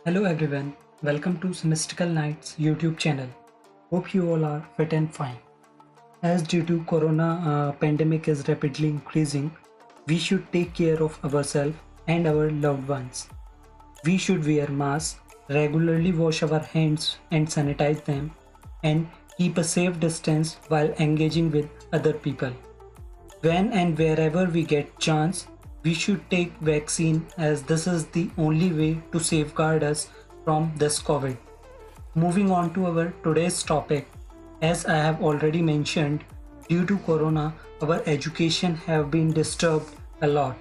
Hello everyone, welcome to Mystical Nights YouTube channel. Hope you all are fit and fine. As due to corona pandemic is rapidly increasing, we should take care of ourselves and our loved ones. We should wear masks, regularly wash our hands and sanitize them, and keep a safe distance while engaging with other people. When and wherever we get chance, we should take vaccine as this is the only way to safeguard us from this COVID. Moving on to our today's topic, as I have already mentioned, due to corona, our education have been disturbed a lot.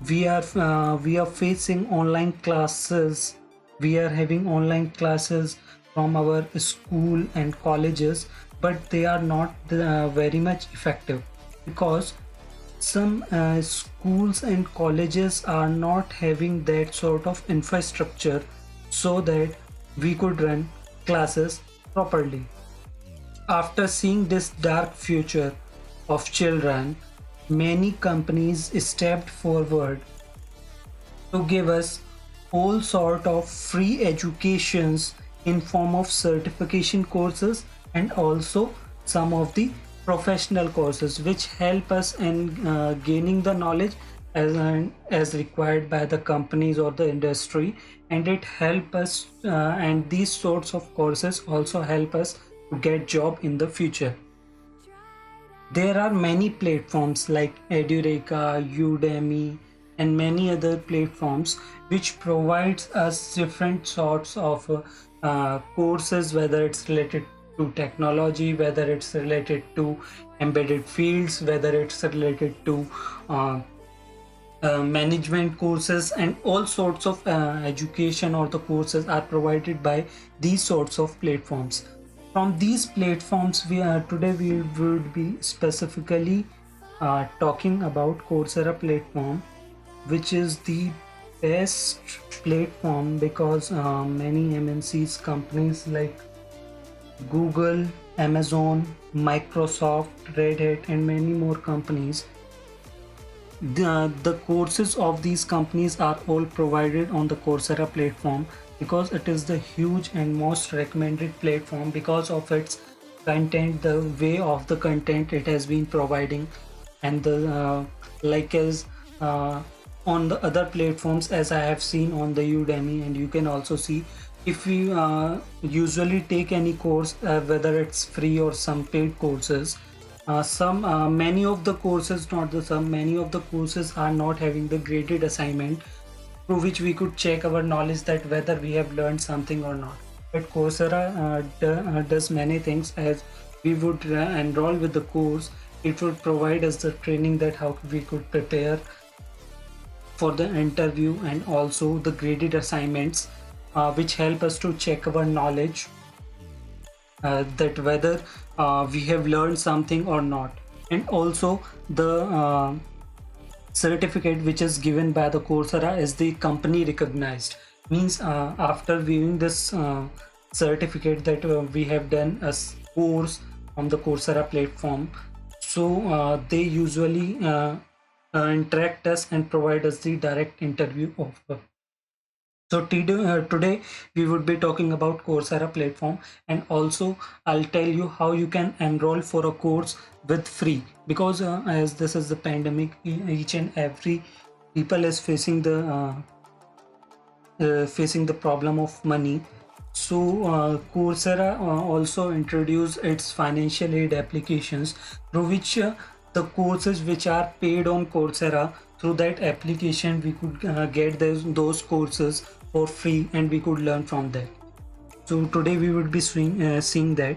We are facing online classes. We are having online classes from our school and colleges, but they are not very much effective because some schools and colleges are not having that sort of infrastructure so that we could run classes properly. After seeing this dark future of children, many companies stepped forward to give us all sort of free educations in form of certification courses and also some of the professional courses which help us in gaining the knowledge as required by the companies or the industry, and it help us and these sorts of courses also help us to get job in the future. There are many platforms like Edureka, Udemy, and many other platforms which provides us different sorts of courses, whether it's related to technology, whether it's related to embedded fields, whether it's related to management courses, and all sorts of education or the courses are provided by these sorts of platforms. From these platforms, we would be specifically talking about Coursera platform, which is the best platform because many MNCs companies like Google, Amazon, Microsoft, Red Hat, and many more companies, the courses of these companies are all provided on the Coursera platform because it is the huge and most recommended platform because of its content, the way of the content it has been providing, and the like as on the other platforms as I have seen on the Udemy, and you can also see if we usually take any course, whether it's free or some paid courses, some many of the courses, not the some, many of the courses are not having the graded assignment through which we could check our knowledge that whether we have learned something or not. But Coursera does many things. As we would enroll with the course, it would provide us the training that how we could prepare for the interview, and also the graded assignments which help us to check our knowledge, that whether we have learned something or not. And also the certificate which is given by the Coursera is the company recognized, means after viewing this certificate that we have done a course on the Coursera platform, so they usually interact us and provide us the direct interview offer. So today we would be talking about Coursera platform, and also I'll tell you how you can enroll for a course with free, because as this is the pandemic, each and every people is facing the problem of money. So Coursera also introduced its financial aid applications through which the courses which are paid on Coursera, through that application we could get those courses for free and we could learn from that. So today we would be seeing that.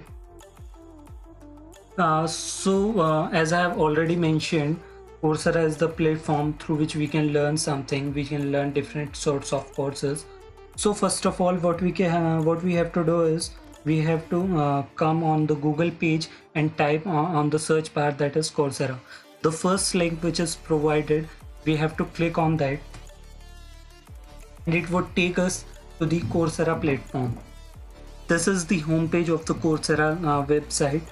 As I have already mentioned, Coursera is the platform through which we can learn something. We can learn different sorts of courses. So first of all, what we have to do is we have to come on the Google page and type on the search bar that is Coursera. The first link which is provided, we have to click on that, and it would take us to the Coursera platform. This is the homepage of the Coursera website.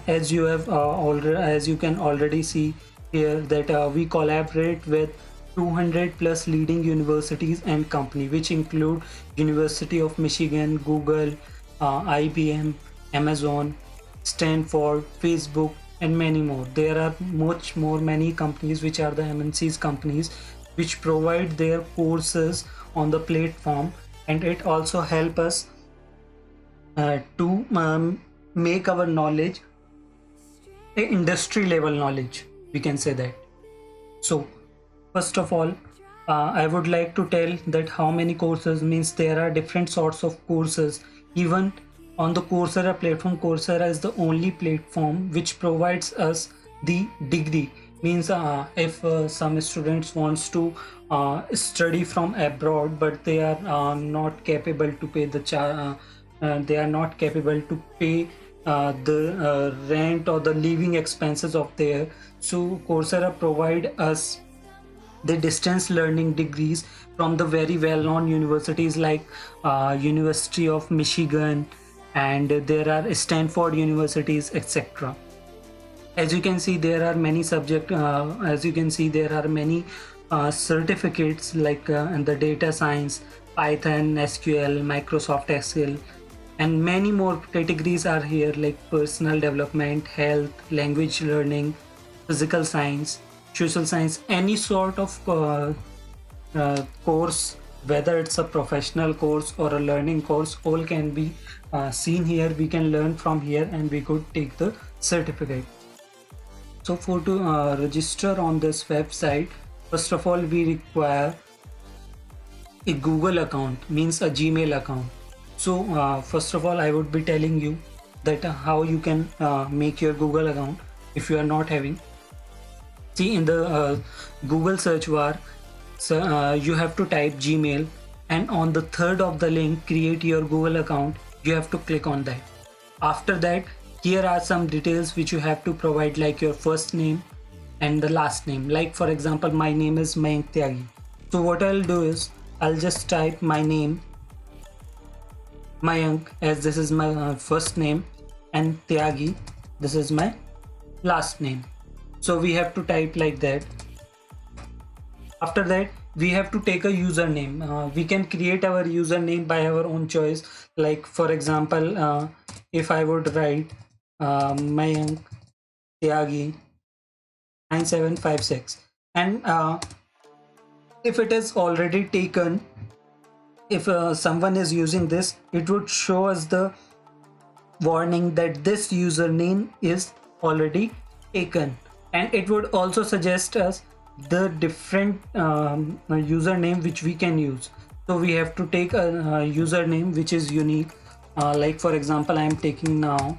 As you can already see here that we collaborate with 200 plus leading universities and company, which include University of Michigan, Google, IBM, Amazon, Stanford, Facebook, and many more. There are much more many companies which are the MNCs companies which provide their courses on the platform, and it also help us to make our knowledge a industry level knowledge, we can say that. So first of all, I would like to tell that how many courses means there are different sorts of courses. Even on the Coursera platform, Coursera is the only platform which provides us the degree. Means if some students wants to study from abroad, but they are not capable to pay they are not capable to pay the rent or the living expenses of there. So Coursera provide us the distance learning degrees from the very well-known universities like University of Michigan, and there are Stanford universities, etc. As you can see, there are many as you can see, there are many certificates like in the data science, Python, SQL, Microsoft Excel, and many more categories are here like personal development, health, language learning, physical science, social science. Any sort of course, whether it's a professional course or a learning course, all can be seen here. We can learn from here and we could take the certificate. So for to register on this website, first of all we require a Google account, means a Gmail account. So first of all I would be telling you that how you can make your Google account if you are not having. See, in the Google search bar, so you have to type Gmail, and on the third of the link, create your Google account, you have to click on that. After that, here are some details which you have to provide, like your first name and the last name. Like for example, my name is Mayank Tyagi. So what I'll do is I'll just type my name Mayank, as this is my first name, and Tyagi, this is my last name. So we have to type like that. After that, we have to take a username. We can create our username by our own choice. Like for example, if I would write Mayank Tyagi 9756, and if it is already taken, if someone is using this, it would show us the warning that this username is already taken, and it would also suggest us the different username which we can use. So we have to take a username which is unique. Like for example, I am taking now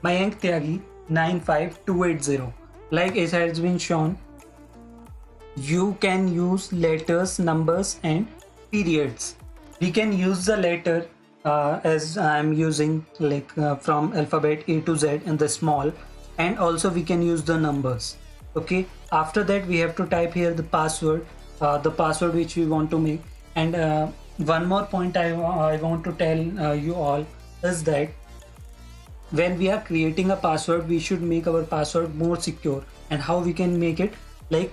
Mayank Tyagi 95280. Like it has been shown, you can use letters, numbers, and periods. We can use the letter as I'm using like from alphabet A to Z in the small, and also we can use the numbers. Okay, after that we have to type here the password which we want to make. And one more point I want to tell you all is that when we are creating a password, we should make our password more secure. And how we can make it? Like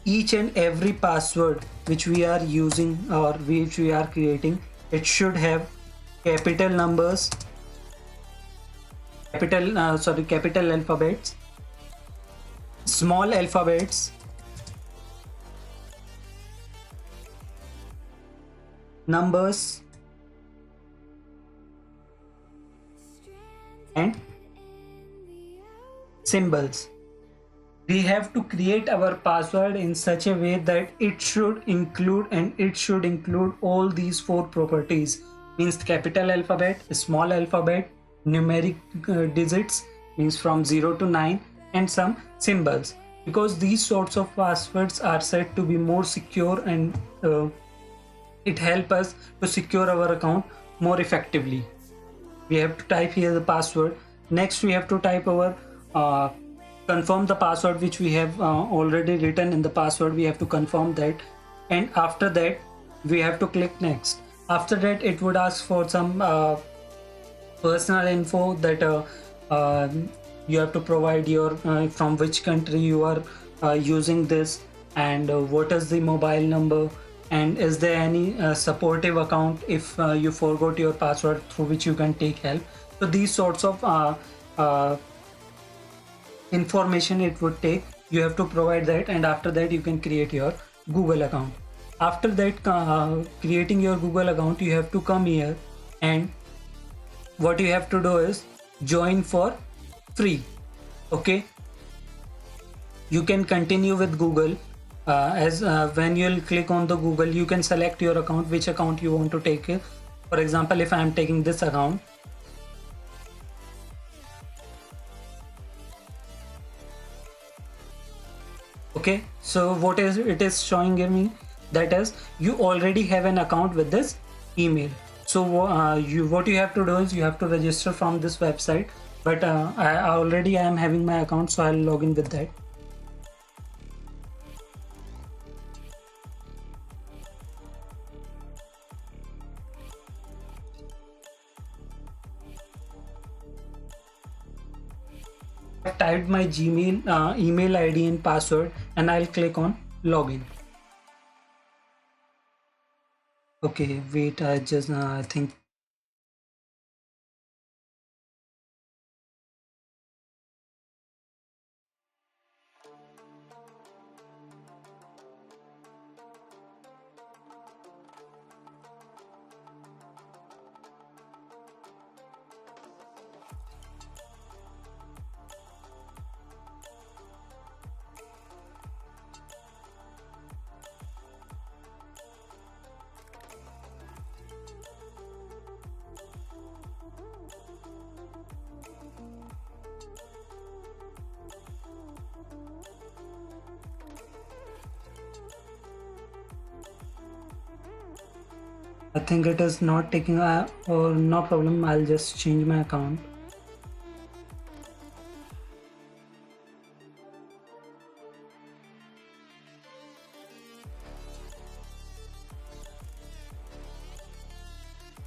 each and every password which we are using or which we are creating, it should have capital numbers, capital alphabets, small alphabets, numbers, and symbols. We have to create our password in such a way that it should include all these four properties, means capital alphabet, small alphabet, numeric digits, means from 0 to 9, and some symbols, because these sorts of passwords are said to be more secure, and it helps us to secure our account more effectively. We have to type here the password. Next we have to type our confirm the password which we have already written in the password. We have to confirm that, and after that we have to click next. After that it would ask for some personal info that uh, you have to provide your from which country you are using this, and what is the mobile number, and is there any supportive account if you forgot your password through which you can take help. So these sorts of uh, information it would take, you have to provide that, and after that you can create your Google account. After that creating your Google account, you have to come here, and what you have to do is join for free. Okay, you can continue with Google. As when you'll click on the Google, you can select your account, which account you want to take it. For example, if I am taking this account, okay, so what is it is showing me, that is you already have an account with this email. So what you have to do is you have to register from this website, but I already am having my account, so I'll log in with that. I've typed my Gmail email ID and password, and I'll click on login. Okay, wait, I just I think it is not taking or no problem, I'll just change my account.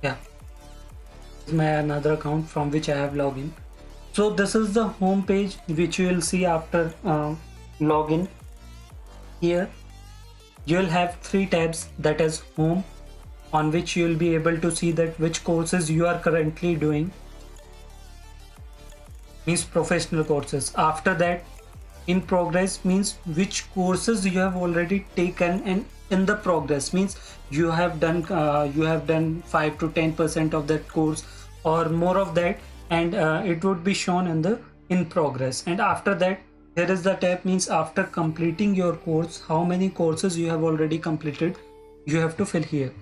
Yeah, this is my another account from which I have login. So this is the home page which you will see after login. Here you will have three tabs, that is home, on which you will be able to see that which courses you are currently doing, means professional courses. After that, in progress means which courses you have already taken, and in the progress means you have done 5 to 10% of that course or more of that, and it would be shown in the in progress. And after that, here is the tab, means after completing your course, how many courses you have already completed, you have to fill here.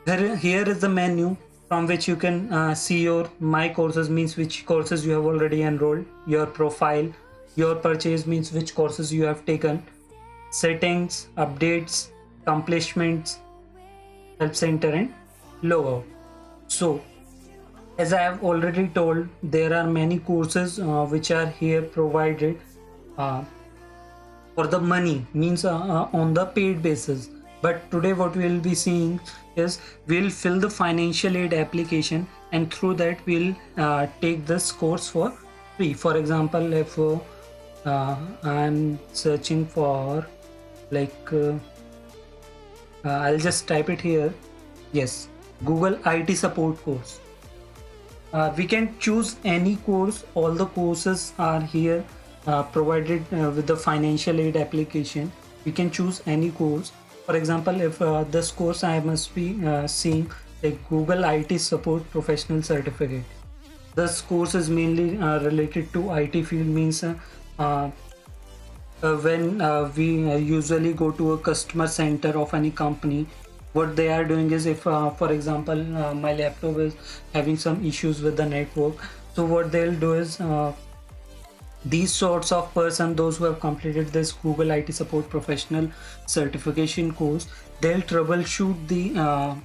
Here is the menu from which you can see your my courses, means which courses you have already enrolled, your profile, your purchase means which courses you have taken, settings, updates, accomplishments, help center, and logout. So as I have already told, there are many courses which are here provided uh, for the money, means on the paid basis. But today what we will be seeing is we'll fill the financial aid application, and through that we'll take this course for free. For example, if I'm searching for like I'll just type it here, yes, Google IT support course. We can choose any course, all the courses are here provided with the financial aid application. We can choose any course. For example, if this course I must be seeing like Google IT support professional certificate. This course is mainly related to IT field, means when we usually go to a customer center of any company, what they are doing is, if for example my laptop is having some issues with the network, so what they'll do is these sorts of person, those who have completed this Google IT support professional certification course, they'll troubleshoot the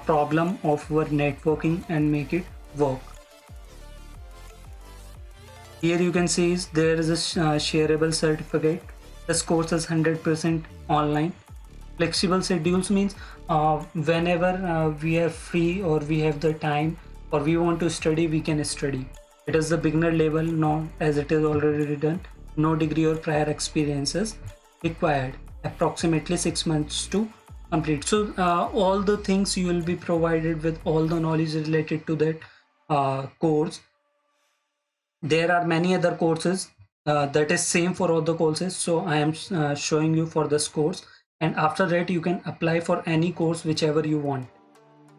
problem of our networking and make it work. Here you can see there is a shareable certificate. This course is 100% online. Flexible schedules means whenever we are free or we have the time or we want to study, we can study. It is the beginner level, no, as it is already written, no degree or prior experiences required, approximately 6 months to complete. So all the things you will be provided with, all the knowledge related to that course. There are many other courses that is same for all the courses, so I am showing you for this course, and after that you can apply for any course whichever you want.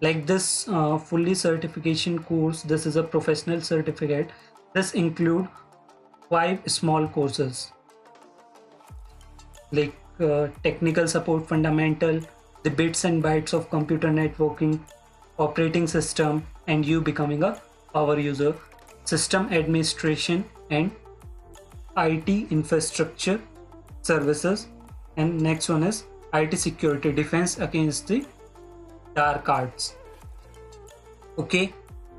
Like this fully certification course, this is a professional certificate. This include 5 small courses like technical support fundamental, the bits and bytes of computer networking, operating system and you becoming a power user, system administration and IT infrastructure services, and next one is IT security, defense against the dark arts. Okay,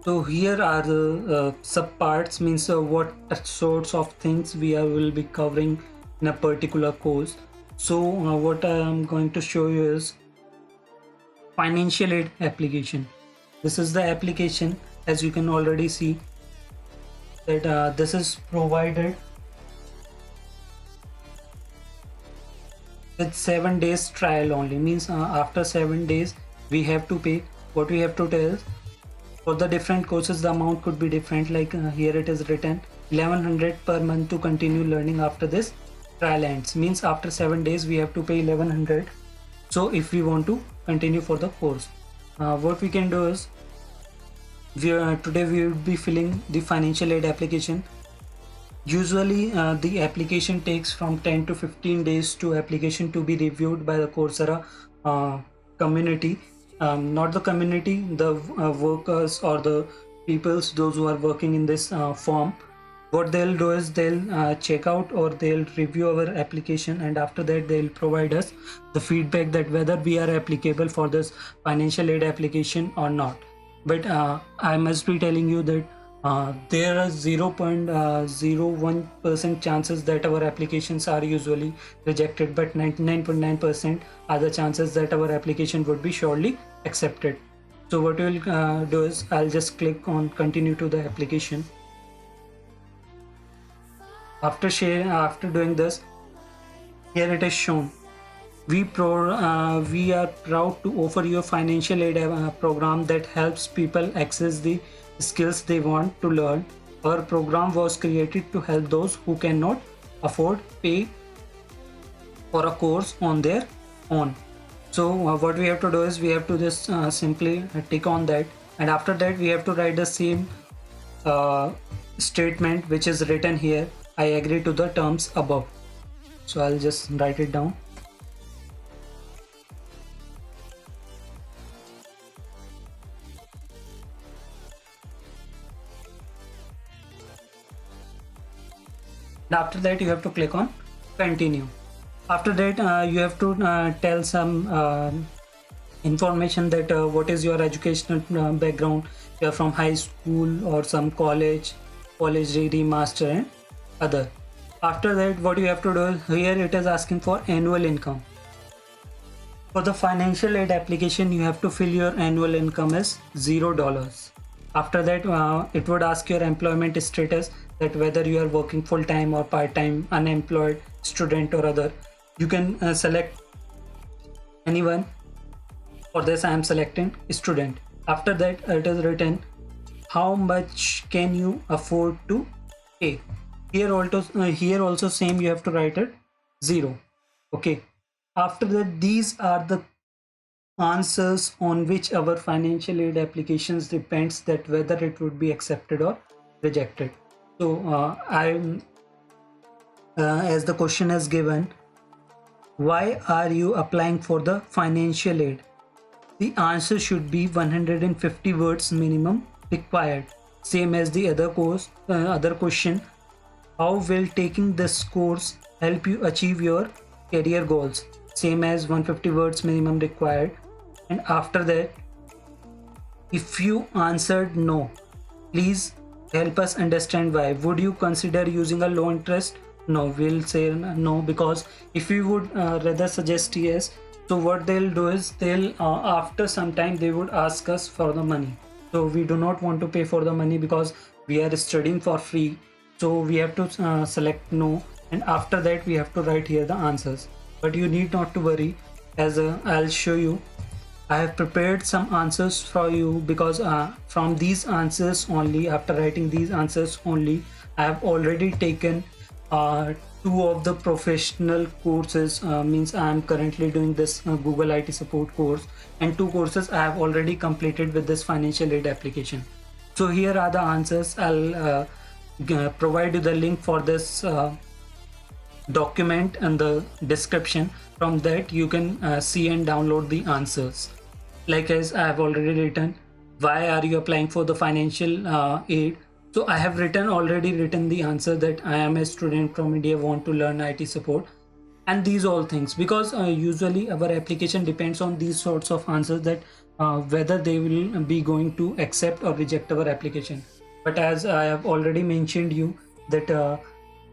so here are the sub parts, means what sorts of things will be covering in a particular course. So what I am going to show you is financial aid application. This is the application, as you can already see that this is provided with 7 days trial only, means after 7 days we have to pay. What we have to tell is, for the different courses the amount could be different, like here it is written 1100 per month to continue learning after this trial ends, means after 7 days we have to pay 1100. So if we want to continue for the course, what we can do is today we will be filling the financial aid application. Usually the application takes from 10 to 15 days to application to be reviewed by the Coursera community, not the community, the workers or the peoples, those who are working in this form. What they'll do is they'll check out or they'll review our application, and after that they'll provide us the feedback that whether we are applicable for this financial aid application or not. But I must be telling you that there are 0.01% chances that our applications are usually rejected, but 99.9% are the chances that our application would be surely accepted. So what we'll do is I'll just click on continue to the application. After doing this, here it is shown, we are proud to offer you a financial aid program that helps people access the skills they want to learn. Our program was created to help those who cannot afford pay for a course on their own. So what we have to do is we have to just simply tick on that, and after that we have to write the same statement which is written here, I agree to the terms above. So I'll just write it down. After that you have to click on continue. After that you have to tell some information that what is your educational background, you are from high school or some college degree, master and other. After that what you have to do is, here it is asking for annual income. For the financial aid application you have to fill your annual income as $0. After that it would ask your employment status, that whether you are working full-time or part-time, unemployed, student or other. You can select anyone. For this I am selecting student. After that it is written how much can you afford to pay. Here also same, you have to write it 0. Okay, after that these are the answers on which our financial aid applications depends, that whether it would be accepted or rejected. So as the question is given, why are you applying for the financial aid? The answer should be 150 words minimum required, same as the other question. How will taking this course help you achieve your career goals? Same as 150 words minimum required. And after that, if you answered no, please help us understand why. Would you consider using a low interest? No, we'll say no, because if we would rather suggest yes, so what they'll do is they'll after some time they would ask us for the money. So we do not want to pay for the money because we are studying for free. So we have to select no, and after that we have to write here the answers. But you need not to worry, as I'll show you. I have prepared some answers for you because from these answers only, after writing these answers only, I have already taken two of the professional courses. Means I am currently doing this Google IT support course, and two courses I have already completed with this financial aid application. So here are the answers. I'll provide you the link for this document in the description. From that you can see and download the answers. Like as I have already written, why are you applying for the financial aid? So I have already written the answer that I am a student from India, want to learn IT support, and these all things, because usually our application depends on these sorts of answers, that whether they will be going to accept or reject our application. But as I have already mentioned you that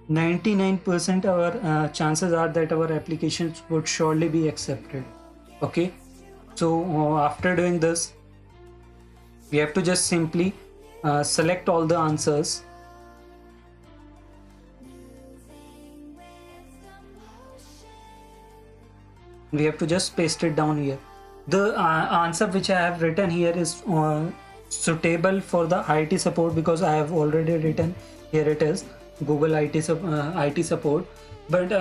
99% our chances are that our applications would surely be accepted. Okay, so after doing this, we have to just simply select all the answers. We have to just paste it down here. The answer which I have written here is suitable for the IT support, because I have already written here, it is Google IT support. But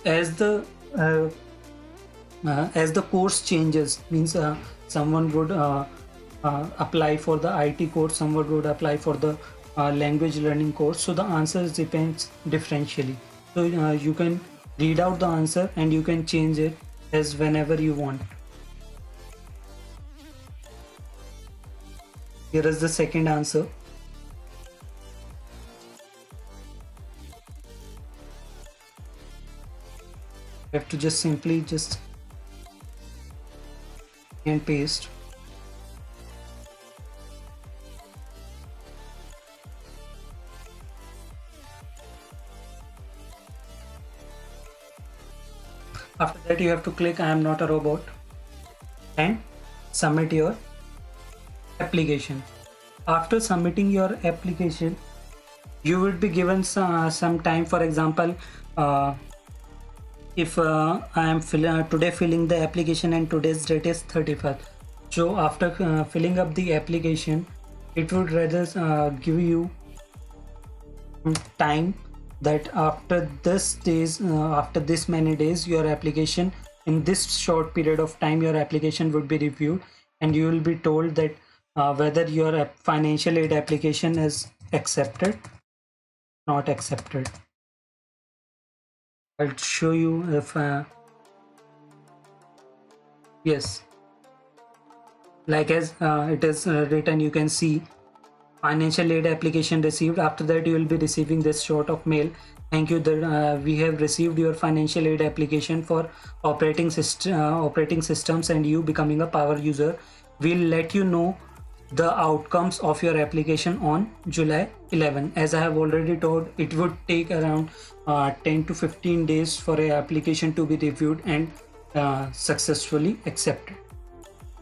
as the course changes, means someone would apply for the IT course, someone would apply for the language learning course, so the answers depends differentially. So you can read out the answer and you can change it as whenever you want. Here is the second answer. You have to just simply just and paste. After that you have to click I am not a robot and submit your application. After submitting your application, you will be given some time. For example, if I am today filling the application and today's date is 31st, so after filling up the application, it would rather give you time that after this many days, your application, in this short period of time, your application would be reviewed, and you will be told that whether your financial aid application is accepted, not accepted. I'll show you if yes, like as it is written, you can see financial aid application received. After that you will be receiving this sort of mail: thank you that we have received your financial aid application for operating systems and you becoming a power user. We'll let you know the outcomes of your application on July 11. As I have already told, it would take around 10 to 15 days for a application to be reviewed and successfully accepted.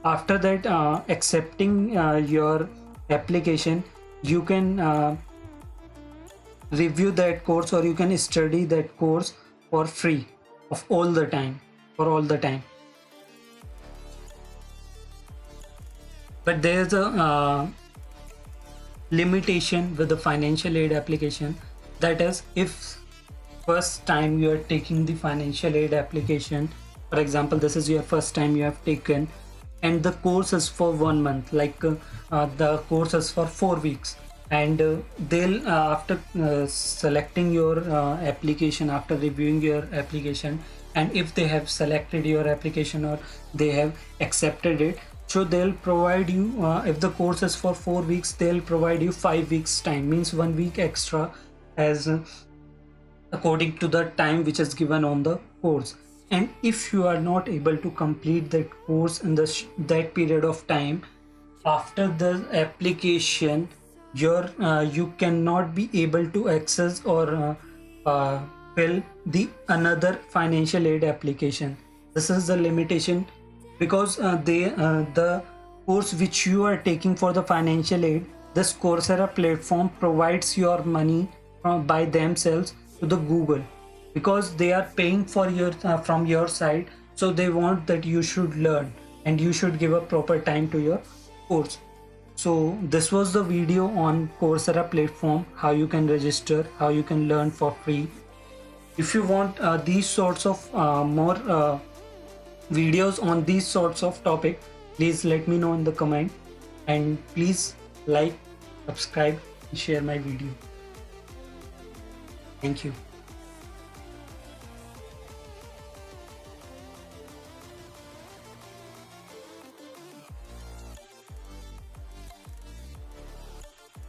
After that, accepting your application, you can review that course, or you can study that course for free of all the time, for all the time. But there's a limitation with the financial aid application. That is, if first time you are taking the financial aid application, for example, this is your first time you have taken, and the course is for 1 month, like the course is for 4 weeks, and they'll after selecting your application, after reviewing your application, and if they have selected your application or they have accepted it, so they'll provide you, if the course is for 4 weeks, they'll provide you 5 weeks time, means 1 week extra, as according to the time which is given on the course. And if you are not able to complete that course in that period of time, after the application, you cannot be able to access or fill the another financial aid application. This is the limitation, because the course which you are taking for the financial aid, this Coursera platform provides your money by themselves to the Google, because they are paying for your from your side, so they want that you should learn and you should give a proper time to your course. So this was the video on Coursera platform, how you can register, how you can learn for free. If you want these sorts of more videos on these sorts of topic, please let me know in the comment, and please like, subscribe and share my video. Thank you.